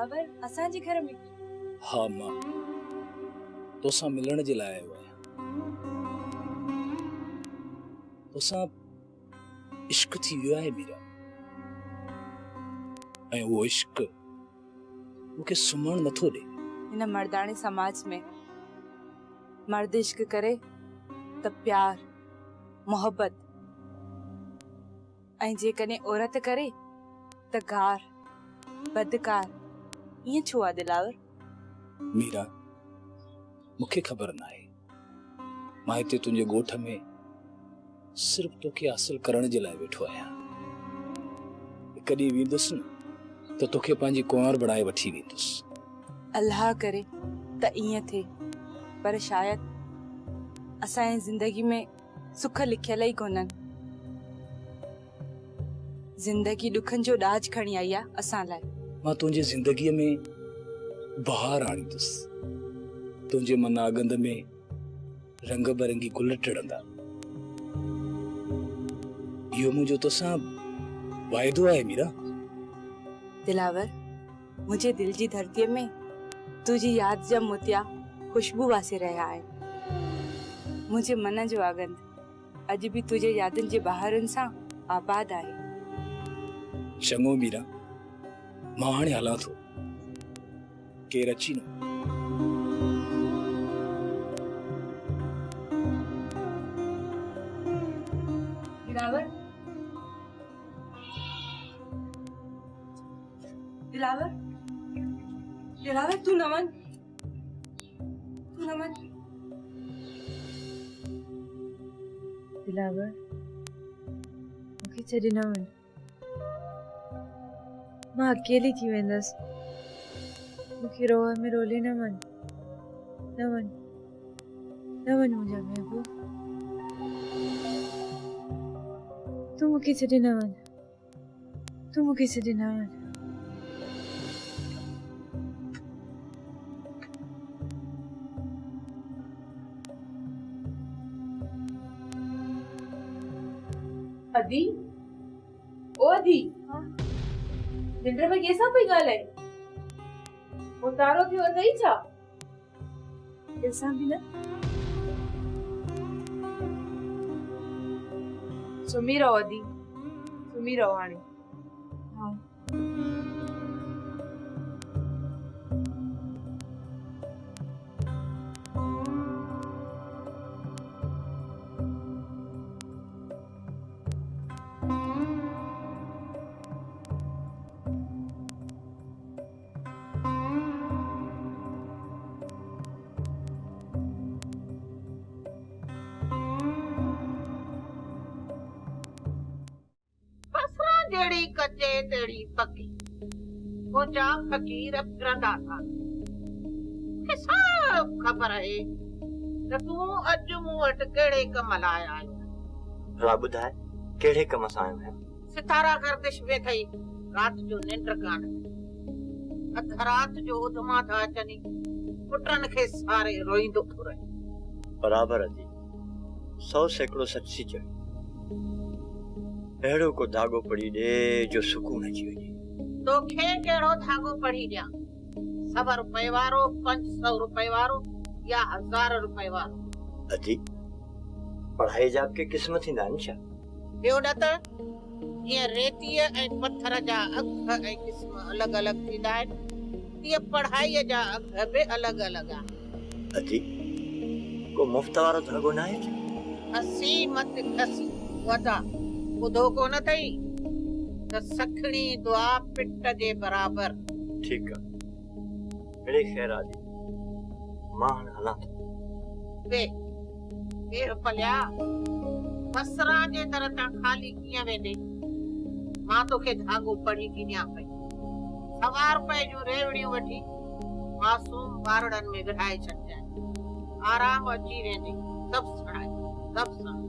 दिलावर असां जे घर में? हाँ मां, तोसां मिलण जे लाइ आयो आहियां। तोसां इश्क थी वियो आहे मीरा, ऐं उहो इश्क मूंखे सुम्हण नथो ॾे। हिन मर्दाणे समाज में मर्द इश्क करे त प्यार मोहब्बत, ऐं जेकॾहिं औरत करे त गार बदकार, ईअं छो आहे दिलावर? मीरा, मूंखे ख़बर न आहे। मां हिते तुंहिंजे ॻोठ में सिर्फ़ तोखे हासिल करण जे लाइ वेठो आहियां। हिकु ॾींहुं वेंदुसि न त तोखे पंहिंजी कुंवार बणाए वठी वेंदुसि। अल्लाह करे त ईअं थिए, पर शायद असांजी ज़िंदगी में सुख लिखियल ई कोन्हनि। ज़िंदगी ॾुखनि जो ॾाज खणी आई आहे असां लाइ। मां तुंहिंजी ज़िंदगीअ में बहार आणींदुसि। तुंहिंजे मन आगंद में रंग बिरंगी गुल टिड़ंदा। इहो मुंहिंजो तोसां वाइदो आहे मीरा। दिलावर, मुझे दिल जी धरतीअ में तुझी याद जा मोतिया खुशबू वासे रहिया आहिनि। मुझे मन जो आगंद अॼु बि तुझे यादनि जे बहारनि सां आबाद आहे। चङो मीरा, मां हाणे हलां थो, केरु अची न। दिलावर, दिलावर, दिलावर तू न वञ, तू न वञ। दिलावर, मूंखे छॾे न वञ। मां अकेली थी वेंदसि। मूंखे रोह में रोले न वञ, न वञ, न वञ मुंहिंजा महबूब। तू मूंखे छॾे न वञ, तू मूंखे छॾे न वञ। अदी, ओ अदी, निंड में कैसा पई ॻाल्हाए? उतारो थियो अथई छा? कैसा भी न। सुम्ही रहो अदी, सुम्ही रहो हाणे। हाँ। जेड़ी कचे तेड़ी पकी, वो जा फकीर फिरंदा था। सब खबर है त तूं अज मूं वटि कहिड़े कम लाइ आयो आहे। भला ॿुधाए कहिड़े कम सां आयो आहे? सितारा गर्दिश में थई, रात जो निंड कान। अध रात जो उधमा था अचनि, पुटनि खे सारे रोईंदो थो रहे। बराबर अदी, 100 सैकड़ो सच्ची चयो। अहिड़ो को धागो पड़ी ॾे जो सुकून अची वञे। तोखे कहिड़ो धागो पढ़ी ॾियां? 100 रुपए वारो, 500 रुपए वारो या 1000 रुपए वारो? अदी, पढ़ाई जा के क़िस्म थींदा आहिनि छा? ॿियो न त जीअं रेतीअ ऐं पत्थर जा अघ ऐं क़िस्म अलॻि अलॻि थींदा आहिनि, तीअं पढ़ाईअ जा अघ बि अलॻि अलॻि आहिनि। अदी, को मुफ़्त वारो धागो न आहे छा? 80 मत 80 वधा ॿुधो कोन अथई त सखणी दुआ पिट जे बराबर। ठीकु आहे, अहिड़े ख़ैर आदि, मां हाणे हलां थो। वे केरु पलिया बसरा जे दर तां ख़ाली कीअं वेंदे? मां तोखे धागो पढ़ी थी ॾियां पई। 100 रुपए जूं रेवड़ियूं वठी मासूम ॿारड़नि में विढ़ाए छॾजांइ, आराम अची वेंदे। सभु सणाए, सभु सणाए।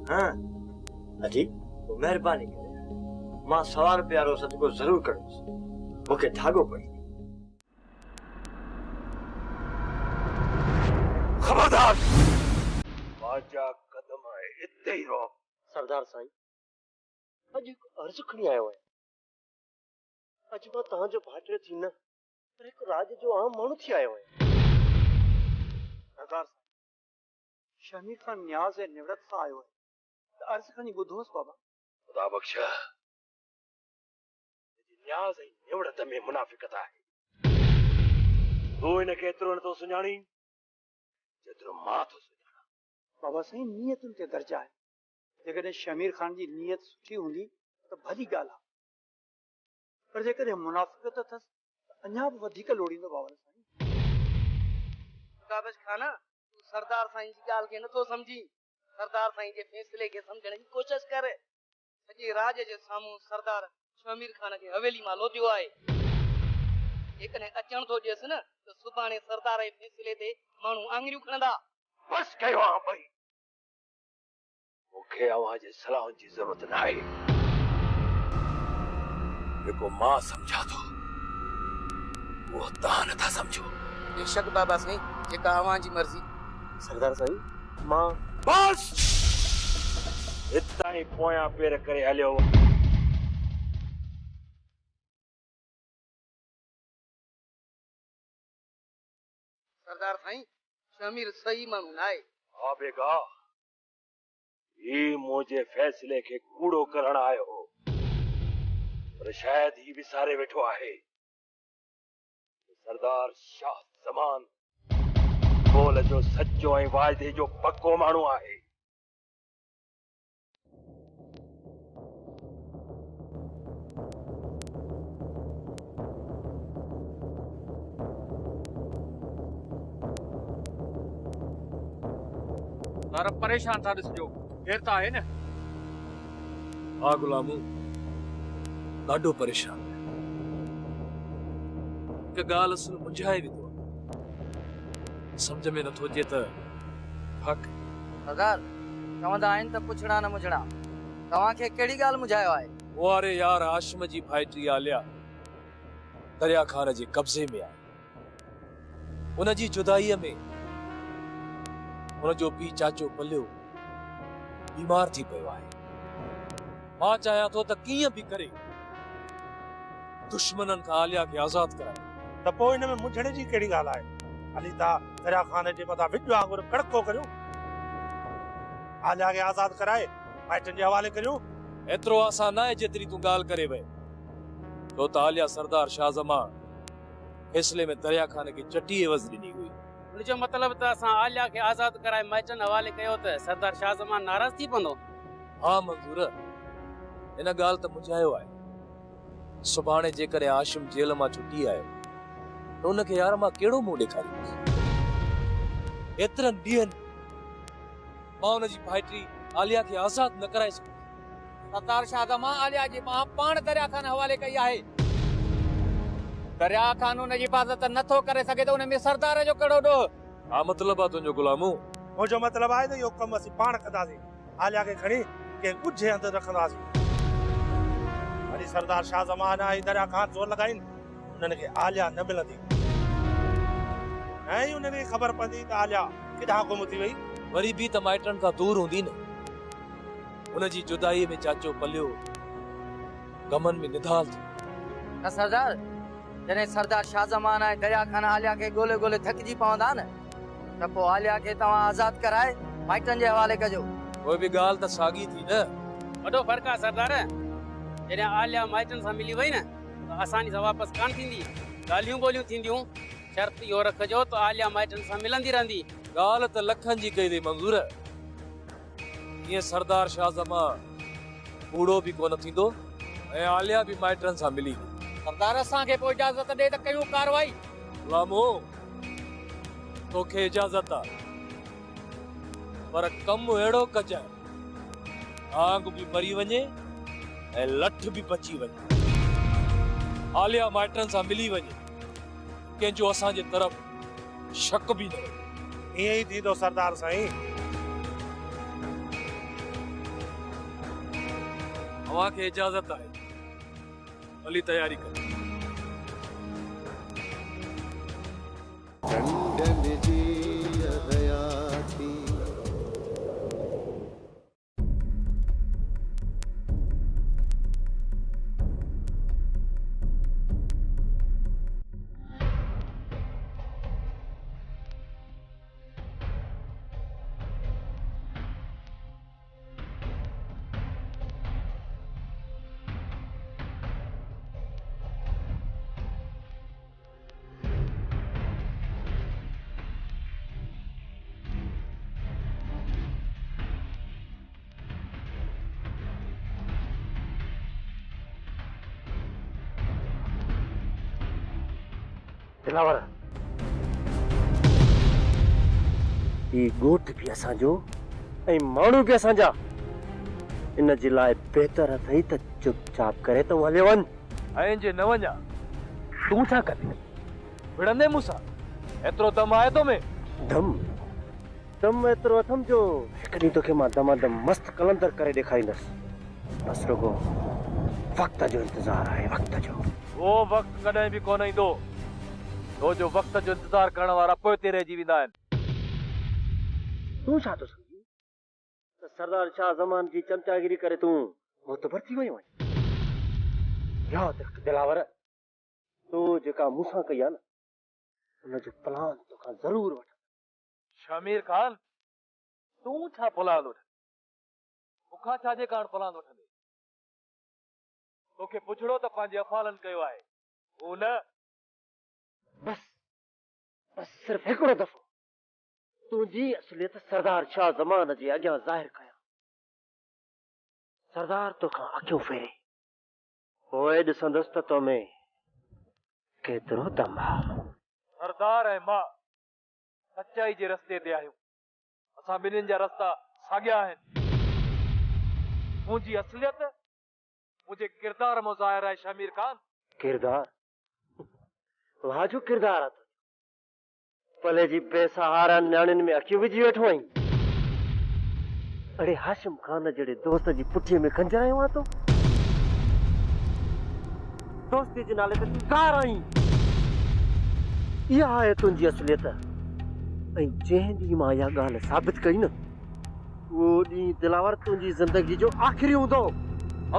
हाँ अजी, तो मेहरबानी करे, मां 100 रुपया वारो सदको ज़रूर करूंसि। मूंखे धागो पड़ी। खबरदार! बाजा कदम है, इते ही रहो। सरदार साईं, अॼु अर्ज़ु खणी आयो आहियां। अज मां तव्हांजो भाइटियो थी न पर हिकु राज जो आम माण्हू थी आयो आहियां। सरदार शमीर खान न्याज़ ऐं निवृत सां आयो आहे त अर्ज़ खणी ॿुधोसि बाबा। खुदा बख्शा न्याज़ ऐं निवड़त में मुनाफ़िक़त आहे। तूं हिनखे एतिरो नथो सुञाणी जेतिरो मां थो सुञाणां। बाबा साईं नियतुनि ते दर्जा आहे। जेकॾहिं शमीर खान जी नियत सुठी हूंदी त भली ॻाल्हि आहे, पर जेकॾहिं मुनाफ़िक़त अथसि त अञा बि वधीक लोड़ींदो बाबा साईं। काबज खाना तू सरदार साईं जी ॻाल्हि खे नथो सम्झी। सरदार साईं जे फ़ैसिले खे सम्झण जी कोशिश कर। सॼे राज जे साम्हूं सरदार शमीर खान खे हवेली मां लोधियो आहे। जेकॾहिं अचण थो ॾियसि न त सुभाणे सरदार जे फ़ैसिले ते माण्हू आङिरियूं खणंदा। बस कयो आहे भई, मूंखे अव्हां जे सलाहनि जी ज़रूरत न आहे। जेको मां सम्झां थो उहो तव्हां नथा सम्झो। बेशक बाबा साईं, जेका अव्हां जी मर्ज़ी। सरदार साईं मां बस हितां ई पोयां पेर करे हलियो। सरदार साईं शमीर सही माण्हू न आहे। हा बेगा, ही मुंहिंजे फ़ैसिले खे कूड़ो करण आयो हो, पर शायदि ही विसारे वेठो आहे सरदार शाह ज़मान बोल जो सच्चो ऐं वाइदे जो पक्को माण्हू आहे। तारा परेशान था ॾिसजो, देर त आहे न। हा गुलामू, ॾाढो परेशान आहे। हिकु ॻाल्हि असुल मुंझाए विधो आहे, सम्झ में नथो अचे त हक़। सरदार चवंदा आहिनि त पुछड़ा न मुझड़ा। तव्हांखे कहिड़ी ॻाल्हि मुझायो आहे? वारे यार हाशिम जी भाइटी आलिया दरिया खान जे कब्ज़े में आहे। उन जी जुदाईअ में उनजो पीउ चाचो पलियो बीमार थी पियो आहे। मां चाहियां थो त कीअं बि करे दुश्मननि खां आलिया खे आज़ाद कराए। त पोइ हिन में मुझण जी कहिड़ी ॻाल्हि आहे? हली ता दरिया खान जे मथां विच वांगुरु कड़को करियो, आलिया खे आज़ाद कराए माइटनि जे हवाले करियो। एतिरो आसान न आहे जेतिरी तूं ॻाल्हि करे वए। छो त आलिया सरदार शाह ज़मान फैसले में दरिया खान खे चटी एवज़ ॾिनी हुई। उनजो मतिलबु त असां आलिया खे आज़ाद कराए माइटनि हवाले कयो त सरदार शाह ज़मान नाराज़ थी पवंदो। हा मंज़ूर, हिन ॻाल्हि त मुंझायो आहे। सुभाणे जेकॾहिं हाशिम जेल मां छुटी आयो त उनखे यार मां कहिड़ो मुंहुं ॾेखारींदुसि? एतिरनि ॾींहंनि मां उनजी भाइटी आलिया खे आज़ाद न कराए सघुमि। सरदार शाह ज़मान आलिया जी मां पाण दरिया खान हवाले कई आहे। दरिया खान उन जी हिफ़ाज़त नथो करे सघे त उन में सरदार जो कहिड़ो ॾोह? हा मतिलबु आहे तुंहिंजो गुलामू। मुंहिंजो मतिलबु आहे त इहो कमु असीं पाण कंदासीं। आलिया खे खणी कंहिं ॻुझे अंदरि रखंदासीं। वरी सरदार शाह ज़मान ऐं दरिया खान ज़ोर लॻाइनि, उन्हनि खे आलिया न मिलंदी। ऐं उन्हनि खे ख़बर पवंदी त आलिया किथां गुम थी वई। वरी बि त माइटनि खां दूर हूंदी न। उनजी जुदाईअ में चाचो पलियो गमन में निधाल थी। न सरदार, जॾहिं सरदार शाह ज़मान ऐं दरिया खान आलिया खे ॻोल्हे ॻोल्हे थकिजी पवंदा न त पोइ आलिया खे तव्हां आज़ाद कराए माइटनि जे हवाले कजो। कोई बि ॻाल्हि त साॻी थी न। वॾो फ़र्क़ु आहे सरदार। जॾहिं आलिया माइटनि सां मिली वई न त आसानी सां वापसि कान थींदी। ॻाल्हियूं ॿोलियूं थींदियूं। शर्त इहो रखजो त आलिया माइटनि सां मिलंदी रहंदी। ॻाल्हि त लखनि जी कई अथई मंज़ूर। ईअं सरदार शाह ज़मान कूड़ो बि कोन थींदो ऐं आलिया बि माइटनि सां मिली। सरदार असांखे पोइ इजाज़त ॾे त कयूं कारवाई। गुलामो, तोखे इजाज़त आहे, पर कमु अहिड़ो कजांइ आग बि मरी वञे ऐं लठ बि बची वञे। आलिया माइटनि सां मिली वञे, कंहिंजो असांजे तरफ़ शक बि न रहे। ईअं ई थींदो सरदार साईं। अव्हांखे इजाज़त आहे, भली तयारी कर। दिलावर ई गोठ भी असांजो ऐं माण्हू भी असांजा इन जे लाइ बहितर अथई त चुपचाप करे तो हले वञ ऐं जे न वञा तूं छा कंदे विढ़ंदे मूंसां एतिरो दम आहे तो में दम एतिरो अथम जो हिकु ॾींहुं तोखे मां दमादम मस्त कलंदर करे ॾेखारींदसि बस रुगो वक्त जो इंतजार आहे वक्त जो वो वक्त कॾहिं बि कोन ईंदो तो जो वक्त जो इंतजार करण वारा पोइते रहिजी वेंदा आहिनि तूं छा थो सम्झी त सरदार शाह ज़मान जी चमचागिरी करे तूं मोतबर थी वियो आहीं यादि रख दिलावर तूं जेका मूंसां कई आहे न उनजो प्लान तोखां ज़रूर वठ शमीर खान तूं छा प्लान वठ मूंखां छाजे कारण प्लान वठंदे तोखे पुछड़ो त पंहिंजे अफ़ालनि कयो आहे हू न बस सिर्फ हिकिड़ो दफ़ो तुंहिंजी असलियत सरदार शाह ज़मान जे अॻियां ज़ाहिर कयां सरदार तोखां अखियूं फेरे पोइ ॾिसंदुसि त तो में केतिरो दम आहे सरदार ऐं मां सचाई जे रस्ते ते आहियूं असां ॿिन्हिनि जा रस्ता साॻिया आहिनि मुंहिंजी असलियत मुंहिंजे किरदार में ज़ाहिर आहे शमीर खान किरदार वाह जो किरदार आहे पले जी बेसहारा न्याणियुनि में अखियूं विझी वेठो आहीं अड़े हाशिम खान जहिड़े दोस्त जी पुठीअ में खंजरायो आहे तो दोस्ती जे नाले ते तूं कार आहीं इहा आहे तुंहिंजी असलियत ऐं जंहिं ॾींहुं मां इहा ॻाल्हि साबित कई न उहो ॾींहुं दिलावर तुंहिंजी ज़िंदगी जो आख़िरी हूंदो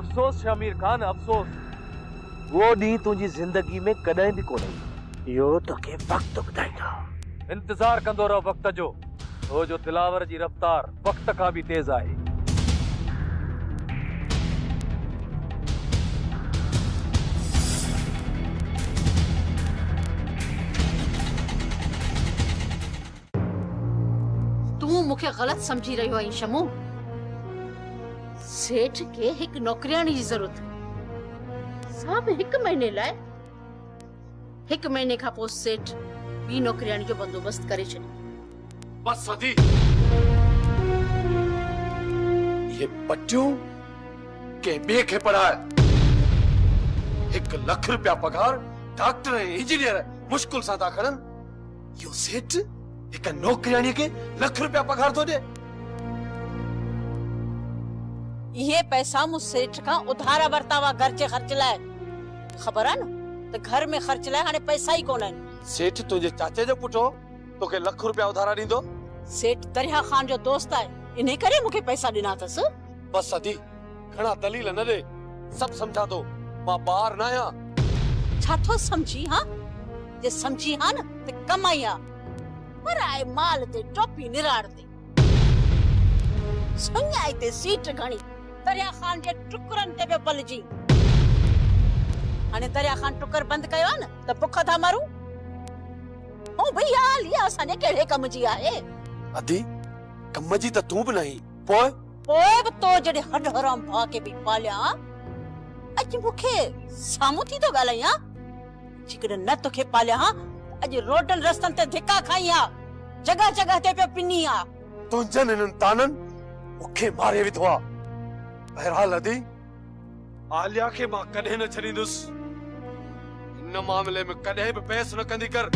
अफ़सोस शमीर खान अफ़सोस वो ॾींहुं तुंहिंजी ज़िंदगी में कॾहिं बि कोन ईंदो इहो तोखे वक़्तु ॿुधाईंदो इंतज़ार कंदो रहो वक़्त जो छो जो दिलावर जी रफ़्तार वक़्त खां बि तेज़ आहे तू मुखे गलत समझी रहियो आहीं शमू सेठ के हिक नौकरियाणी जी जरूरत साहब 1 महीने लाइ 1 महीने खां पोइ सेठ ॿी नौकरियाणी जो बंदोबस्त करे छॾी बस सदी ये पटियूं के ॿिए खे पढ़ाए 1 लख रुपया पगार डॉक्टर ऐं इंजीनियर मुश्किल सां था खणनि इहो सेठ हिक नौकरियाणी के 1 लख रुपया पगार थो ॾे ये पैसा मुझ सेठ का उधारा वरतावा घर जे खर्च लाइ खबर है न तो घर में खर्च लाइ हाने पैसा ही कोन आहिनि सेठ तुझे चाचे जो पुटो तोखे 1 लख रुपया उधारा ॾींदो सेठ दरिया खान जो दोस्त है इन्हे करे मुखे पैसा ॾिना अथसि बस सदी घणा दलील न दे सब समझा दो मां ॿार न आहियां छा थो समझी हाँ जे समझी हाँ न ते कमाई आ पर आए माल ते टोपी निराड़ ते सुञाई ते सीट घणी दरिया खान जे टुकरन ते बि बलजी हाणे दरिया खान टुकर बंद कयो न त बुख था मारू ओ भैया लिया असांजे कहिड़े कम जी आहे अदी कम जी त तूं बि नहीं पोइ बि तो जॾहिं हड हराम भाउ खे बि पालिया अॼु मूंखे साम्हूं थी थो ॻाल्हायां जेकॾहिं न तोखे पालिया अॼु रोडनि रस्तनि ते धिका खाई आ जगह जगह ते पियो पिनी आ तुंहिंजनि इन्हनि ताननि मूंखे मारे विधो आहे बहरहाल अदी आलिया के मां कॾहिं न छॾींदुसि इन मामले में कॾहिं बि बहस न कंदी कर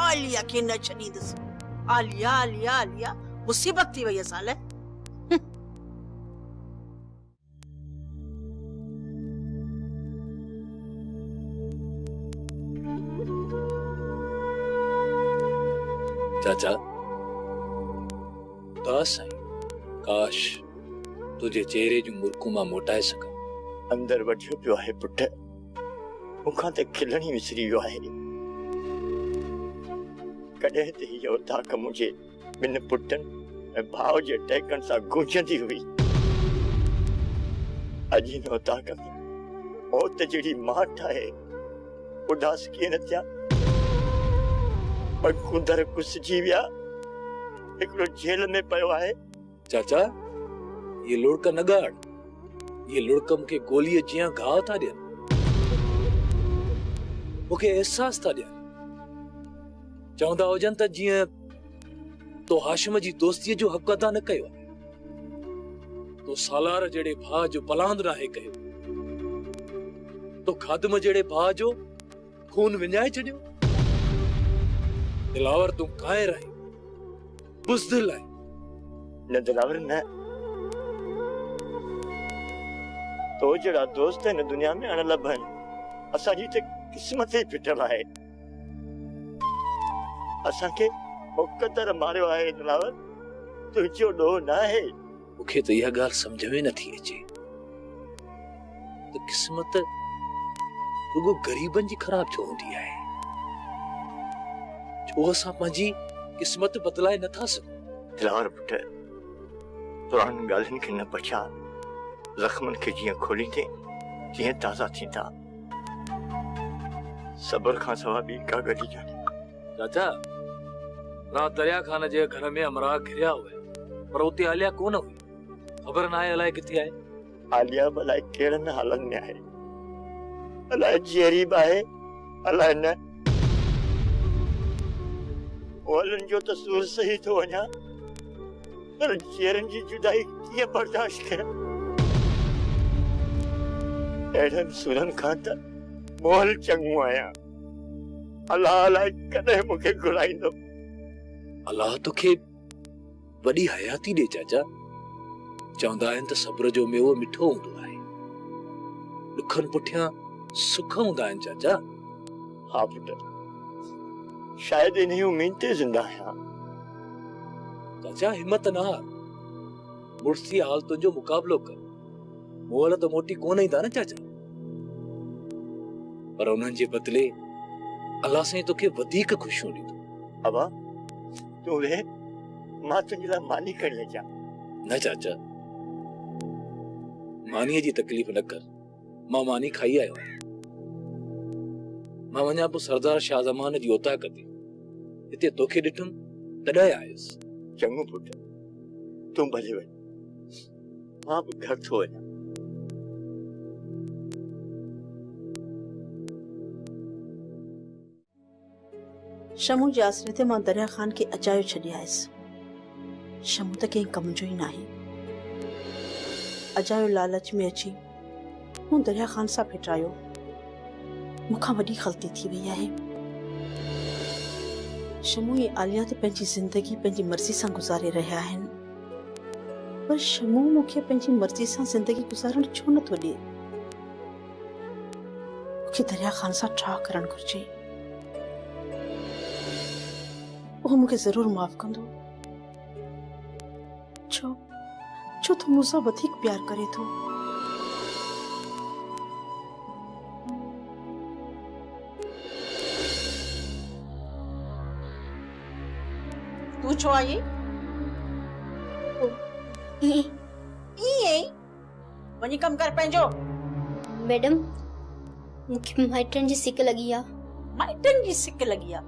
आलिया के न छॾींदुसि आलिया आलिया आलिया मुसीबत थी वई असां लाइ चाचा उदास आई काश तुझे चेहरे जो मुरकू मां मोटाए सका अंदर वठियो पियो आहे पुट मुखां ते खिलण ई विसरी वियो आहे कॾहिं त इहो ताक मुंहिंजे 2 पुटनि ऐं भाउ जे टहिकण सां गूंजंदी हुई अॼु इन ताक में मौत जहिड़ी माठ आहे उदास कीअं न थिया कुंदर कुसजी विया हिकिड़ो जेल में पियो आहे चाचा ये लोड़का न गाड़ ये लुड़कम के गोलीअ जियां घाव था ॾियनि, मूंखे एहसास था ॾियनि। चवंदा हुजनि त जीअं तो हाशिम जी दोस्तीअ जो हक़ अदा न कयो, तो सालार जहिड़े भाउ जो पलांद नाहे कयो, तो खादम जहिड़े भाउ जो खून विञाए छॾियो। दिलावर तूं कायर आहीं, बुज़दिल आहीं। न दिलावर न, तो जड़ा दोस्त है न दुनिया में अण लभन, असांजी त किस्मत ही फिटल आहे। असांखे मुक़दर मारियो आहे दिलावर, तुंहिंजो ॾोह न आहे। मूंखे त इहा ॻाल्हि सम्झ में नथी अचे त किस्मत रुगो ग़रीबनि जी ख़राब छो हूंदी आहे। छो असां पंहिंजी किस्मत बदलाए नथा सघूं? दिलावर पुट, पुराणनि ॻाल्हियुनि खे न पछाड़, ज़ख़्मनि खे जीअं खोलींदे तीअं ताज़ा थींदा। सब्र खां सवा ॿी का ॻाल्हि कान्हे। चाचा, रात दरिया खान जे घर में अमरा घिरिया हुए, पर उते आलिया कोन हुई। ख़बर न आहे अलाए किथे आहे। आलिया भला कहिड़नि हालनि में आहे, अलाए जेरी बि आहे अलाए न। ओलनि जो त सूर सही थो वञा, पर जेरनि जी जुदाई कीअं बर्दाश्त कयां? अहिड़नि सूरनि खां त मोहल चङो आहियां। अलाह अलाए कॾहिं मूंखे घुराईंदो। अलाह तोखे वॾी हयाती ॾे चाचा। चवंदा आहिनि त सब्र जो मेवो मिठो हूंदो आहे, ॾुखनि पुठियां सुख हूंदा आहिनि चाचा। हा पुट, शायदि इन उम्मीद ते ज़िंदा आहियां। चाचा हिम्मत न हार, मुड़सी हाल तुंहिंजो मुक़ाबलो कर। मोहल त मोटी कोन ईंदा न चाचा, पर उन्हनि जे बदिले अलाह साईं तोखे वधीक ख़ुशियूं ॾींदो। अबा तूं वे, मां तुंहिंजे लाइ मानी खणी अचां। न चाचा, मानीअ जी तकलीफ़ न कर, मां मानी खाई आयो आहियां। मां वञा पोइ सरदार शाह ज़मान जी ओताक ते, हिते तोखे ॾिठुमि तॾहिं आयुसि। चङो पुट, तूं भले वञ, मां बि घर थो वञां। शमू जे आसरे ते मां दरिया खान खे अचायो छॾे आयसि। शमू त कंहिं कम जो ई नाहे। अजायो लालच में अची मूं दरिया खान सां फिटायो। मूंखां वॾी ग़लती थी वई आहे। शमू ऐं आलिया त पंहिंजी ज़िंदगी पंहिंजी मर्ज़ी सां गुज़ारे रहिया आहिनि, पर शमू मूंखे पंहिंजी मर्ज़ी सां ज़िंदगी गुज़ारण छो नथो ॾिए? मूंखे दरिया खान सां ठाह करणु घुर्जे। वो मूंखे ज़रूर माफ़ कंदो, छो तो मूंसां वधीक प्यार करे थो। तू छो आई? वञी कम कर पंहिंजो। मैडम, मूंखे माइटनि जी सिक लगी आ। माइटनि जी सिक लगी आ?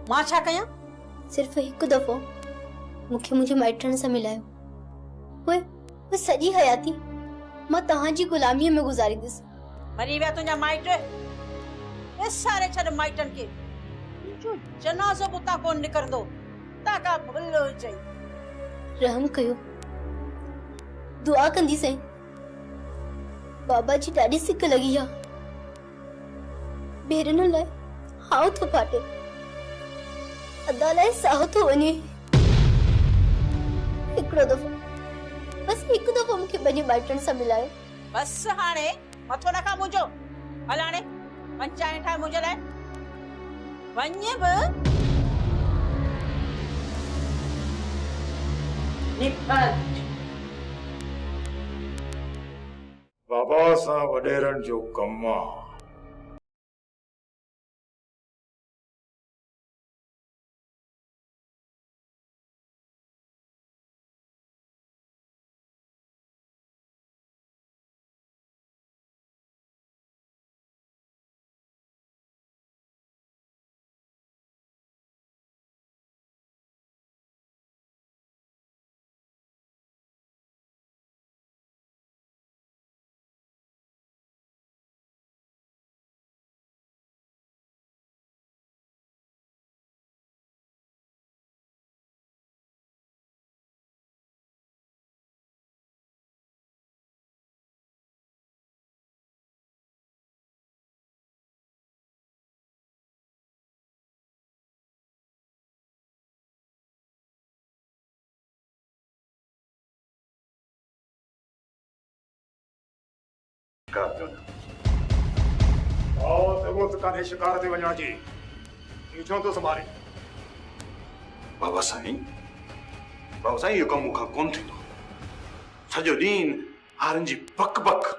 मां छा कयां? सिर्फ हिकु दफ़ो मूंखे मुंहिंजे माइटनि सां मिलायो। उहे सॼी हयाती मां तव्हांजी गुलामीअ में गुज़ारींदसि। मरी विया तुंहिंजा माइट? विसारे छॾ माइटनि खे। जो जनाज़ो बि उतां कोन निकिरंदो। ताका भुल हुजई। रहम कयो, दुआ कंदी सही। बाबा जी ॾाढी सिक लगी आ। भेरनि लाइ हाउ थो फाटे, अदा लाइ साहु थो वञे। हिकिड़ो दफ़ो, बस हिकु दफ़ो मूंखे पंहिंजे माइटनि सां मिलायो। बस हाणे मथो न खा मुंहिंजो। हल हाणे वञ चांहि ठाहे मुंहिंजे लाइ। वञ बि। बाबा सां वॾेरनि जो कमु आहे। ज़रूरत कान्हे शिकार ते वञण जी। इहो छो थो संभाले? बाबा साईं इहो कमु मूंखां कोन थींदो। सॼो ॾींहुं हारनि जी बक बक